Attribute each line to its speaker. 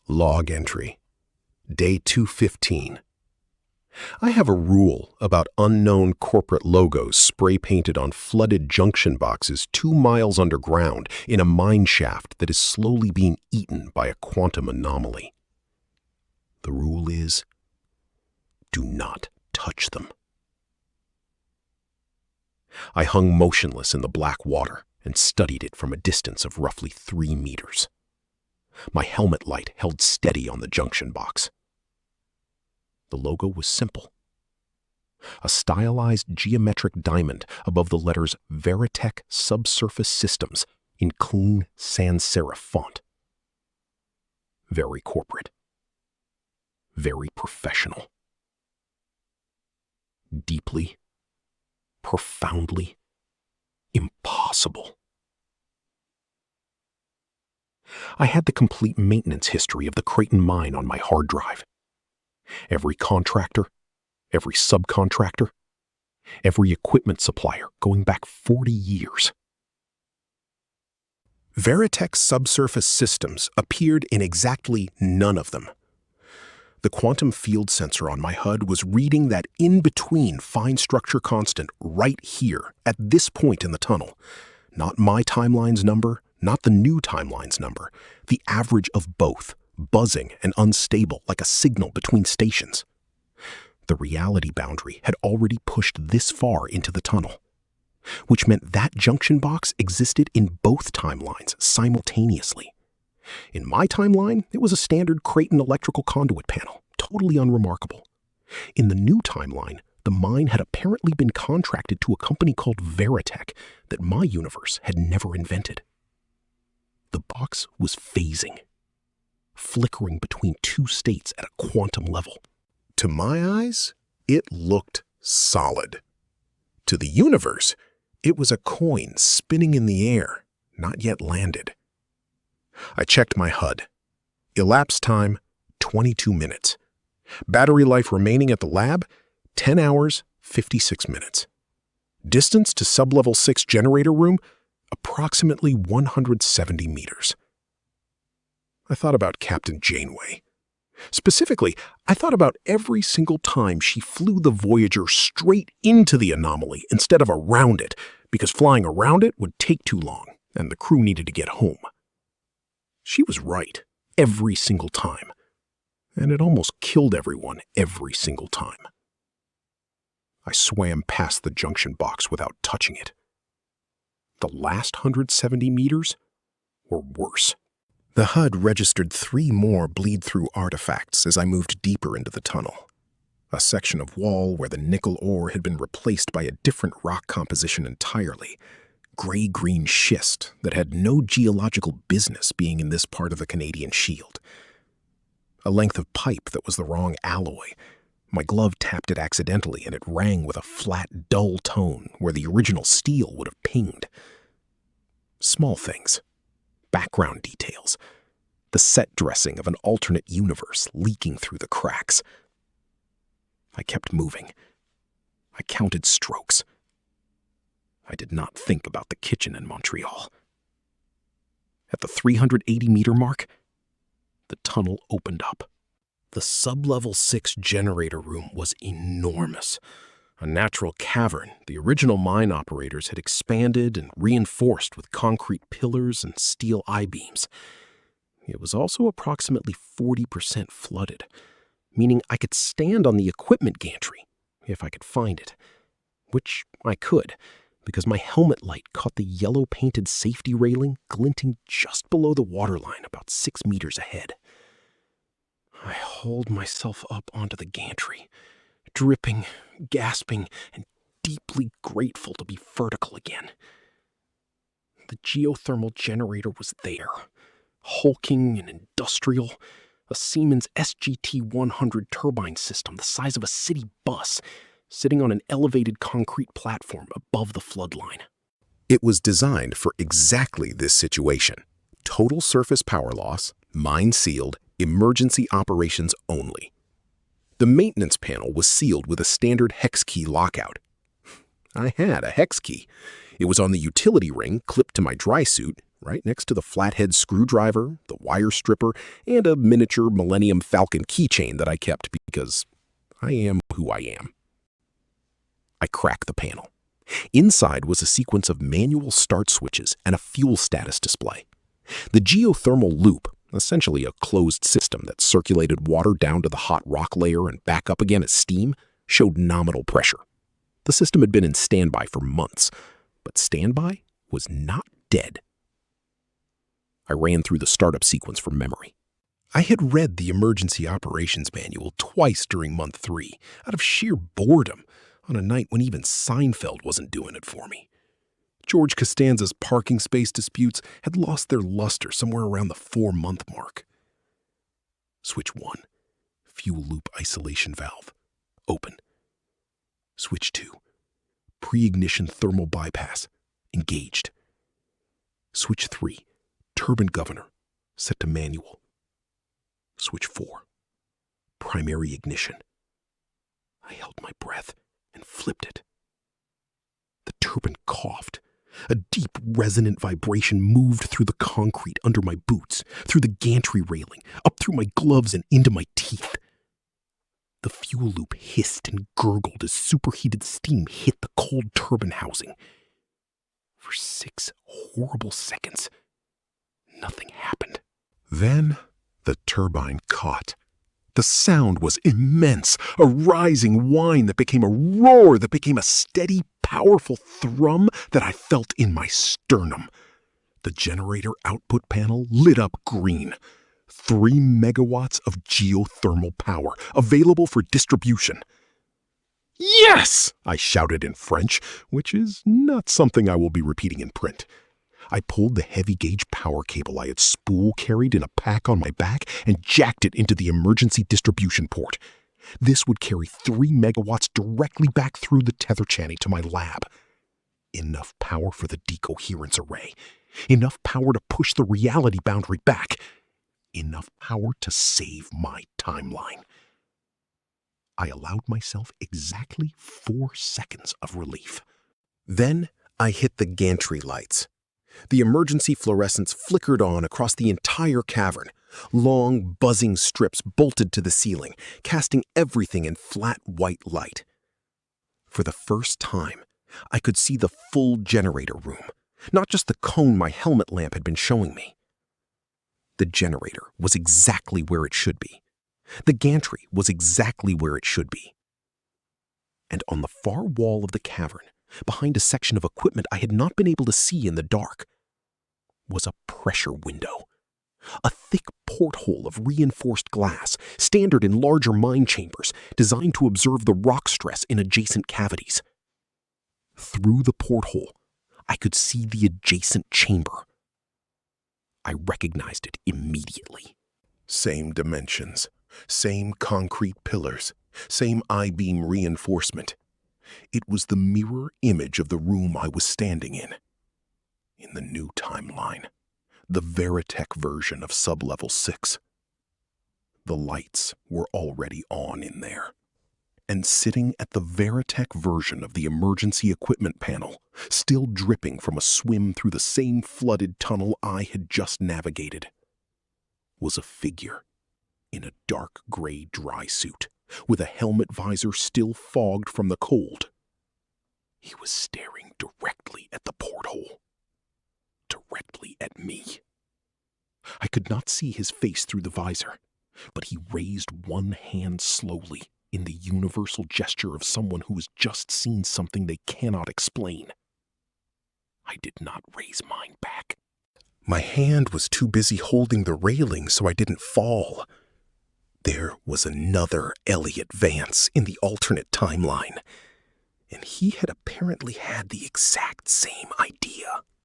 Speaker 1: Log entry. Day 215. I have a rule about unknown corporate logos spray-painted on flooded junction boxes 2 miles underground in a mine shaft that is slowly being eaten by a quantum anomaly. The rule is, do not touch them. I hung motionless in the black water and studied it from a distance of roughly 3 meters. My helmet light held steady on the junction box. The logo was simple. A stylized geometric diamond above the letters Veritech Subsurface Systems in clean sans serif font. Very corporate. Very professional. Deeply, profoundly impossible. I had the complete maintenance history of the Creighton Mine on my hard drive. Every contractor, every subcontractor, every equipment supplier going back 40 years. Veritech Subsurface Systems appeared in exactly none of them. The quantum field sensor on my HUD was reading that in-between fine structure constant right here at this point in the tunnel. Not my timeline's number, not the new timeline's number, the average of both, buzzing and unstable like a signal between stations. The reality boundary had already pushed this far into the tunnel, which meant that junction box existed in both timelines simultaneously. In my timeline, it was a standard Creighton electrical conduit panel, totally unremarkable. In the new timeline, the mine had apparently been contracted to a company called Veritech that my universe had never invented. The box was phasing, flickering between 2 states at a quantum level. To my eyes, it looked solid. To the universe, it was a coin spinning in the air, not yet landed. I checked my HUD. Elapsed time, 22 minutes. Battery life remaining at the lab, 10 hours, 56 minutes. Distance to sublevel 6 generator room, approximately 170 meters. I thought about Captain Janeway. Specifically, I thought about every single time she flew the Voyager straight into the anomaly instead of around it, because flying around it would take too long, and the crew needed to get home. She was right every single time, and it almost killed everyone every single time. I swam past the junction box without touching it. The last 170 meters were worse. The HUD registered 3 more bleed-through artifacts as I moved deeper into the tunnel. A section of wall where the nickel ore had been replaced by a different rock composition entirely, gray-green schist that had no geological business being in this part of the Canadian Shield. A length of pipe that was the wrong alloy. My glove tapped it accidentally and it rang with a flat, dull tone where the original steel would have pinged. Small things. Background details. The set dressing of an alternate universe leaking through the cracks. I kept moving. I counted strokes. I did not think about the kitchen in Montreal. At the 380-meter mark, the tunnel opened up. The sublevel 6 generator room was enormous. A natural cavern the original mine operators had expanded and reinforced with concrete pillars and steel I-beams. It was also approximately 40% flooded, meaning I could stand on the equipment gantry if I could find it, which I could, because my helmet light caught the yellow-painted safety railing glinting just below the waterline about 6 meters ahead. I hauled myself up onto the gantry, dripping, gasping, and deeply grateful to be vertical again. The geothermal generator was there, hulking and industrial, a Siemens SGT-100 turbine system the size of a city bus, sitting on an elevated concrete platform above the floodline. It was designed for exactly this situation. Total surface power loss, mine sealed, emergency operations only. The maintenance panel was sealed with a standard hex key lockout. I had a hex key. It was on the utility ring clipped to my dry suit, right next to the flathead screwdriver, the wire stripper, and a miniature Millennium Falcon keychain that I kept because I am who I am. I cracked the panel. Inside was a sequence of manual start switches and a fuel status display. The geothermal loop, essentially a closed system that circulated water down to the hot rock layer and back up again as steam, showed nominal pressure. The system had been in standby for months, but standby was not dead. I ran through the startup sequence from memory. I had read the emergency operations manual twice during month 3, out of sheer boredom, on a night when even Seinfeld wasn't doing it for me. George Costanza's parking space disputes had lost their luster somewhere around the 4-month mark. Switch 1, fuel loop isolation valve, open. Switch 2, pre-ignition thermal bypass, engaged. Switch 3, turbine governor, set to manual. Switch 4, primary ignition. I held my breath and flipped it. The turbine coughed. A deep, resonant vibration moved through the concrete under my boots, through the gantry railing, up through my gloves and into my teeth. The fuel loop hissed and gurgled as superheated steam hit the cold turbine housing. For 6 horrible seconds, nothing happened. Then the turbine caught. The sound was immense, a rising whine that became a roar that became a steady, powerful thrum that I felt in my sternum. The generator output panel lit up green. 3 megawatts of geothermal power, available for distribution. Yes! I shouted in French, which is not something I will be repeating in print. I pulled the heavy-gauge power cable I had spool carried in a pack on my back and jacked it into the emergency distribution port. This would carry 3 megawatts directly back through the tether channel to my lab. Enough power for the decoherence array. Enough power to push the reality boundary back. Enough power to save my timeline. I allowed myself exactly 4 seconds of relief. Then I hit the gantry lights. The emergency fluorescents flickered on across the entire cavern. Long, buzzing strips bolted to the ceiling, casting everything in flat white light. For the first time, I could see the full generator room, not just the cone my helmet lamp had been showing me. The generator was exactly where it should be. The gantry was exactly where it should be. And on the far wall of the cavern, behind a section of equipment I had not been able to see in the dark, was a pressure window. A thick porthole of reinforced glass, standard in larger mine chambers, designed to observe the rock stress in adjacent cavities. Through the porthole, I could see the adjacent chamber. I recognized it immediately. Same dimensions, same concrete pillars, same I-beam reinforcement. It was the mirror image of the room I was standing in the new timeline, the Veritech version of Sublevel 6. The lights were already on in there. And sitting at the Veritech version of the emergency equipment panel, still dripping from a swim through the same flooded tunnel I had just navigated, was a figure in a dark gray dry suit, with a helmet visor still fogged from the cold. He was staring directly at the porthole. Directly at me. I could not see his face through the visor, but he raised one hand slowly in the universal gesture of someone who has just seen something they cannot explain. I did not raise mine back. My hand was too busy holding the railing so I didn't fall. There was another Elliot Vance in the alternate timeline, and he had apparently had the exact same idea.